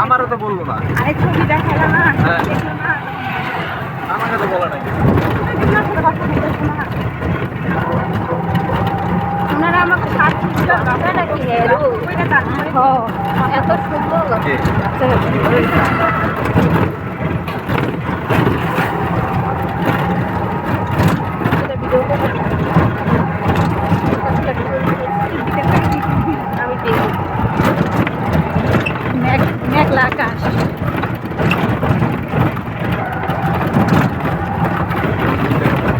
আমারও তো বললো না। আরে ছবি দেখালো না, হ্যাঁ। দেখলো না। আমাকে তো বলা নাই। ওনারা আমাকে সাহায্য নাকি এত সুন্দর কে? মেঘলা আকাশ।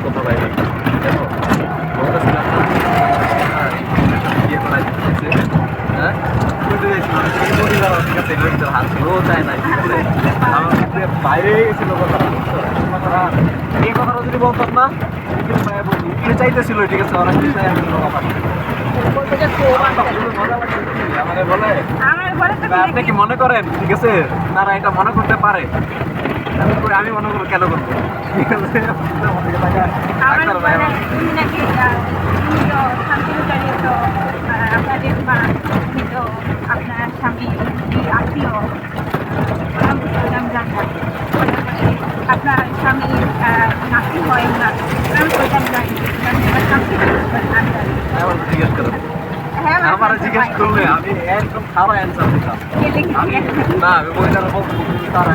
কত ভাই দেখো, বলতেছিলাম না, বিয়ে করা দিচ্ছে, হ্যাঁ বুঝতে পেরেছি, পরিবার ঠিক আছে, এগুলোর ভিতরে হাত ছিল, ও চায় না, ঠিক আছে, আমার ক্ষেত্রে বাইরে গেছিল কথাটা, কথাটা এই কথাটা যদি বলতাম না, কিন্তু ভাই বলি কে চাইতেছিল, ঠিক আছে, ওরা কিন্তু চাই আমি কথা আমাকে বলে আপনি কি মনে করেন, ঠিক আছে, তারা এটা মনে করতে পারে, আমি মনে করবো কেন করবো, ঠিক আছে, আপনার স্বামী আত্মীয় আপনার স্বামী নাতি হয় না, জিজ্ঞেস করেন আমার জিজ্ঞেস করলে আমি একদম খারাপ অ্যান্সার দিতাম। আমি না আমি বইটার তার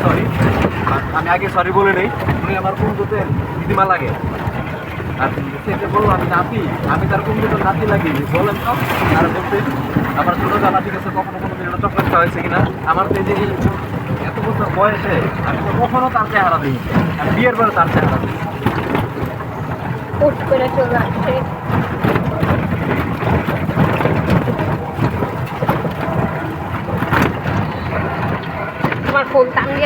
সরি, আমি আগে সরি বলে নেই, উনি আমার কুমুতে দিদিমা লাগে, আর সে বললো আমি নাতি, আমি তার কুমুতে নাতি লাগি, বলেন তো, আর বলতে আমার ছোটো জানা, ঠিক আছে, কখনো কোনো দিন চকলেট খাওয়া হয়েছে কিনা, আমার তো এই যে এত বছর বয়সে আমি তো কখনো তার চেহারা দিই, আমি বিয়ের পরে তার চেহারা দিই। করে চলে আসছে। তোমার ফোন টাঙ্গে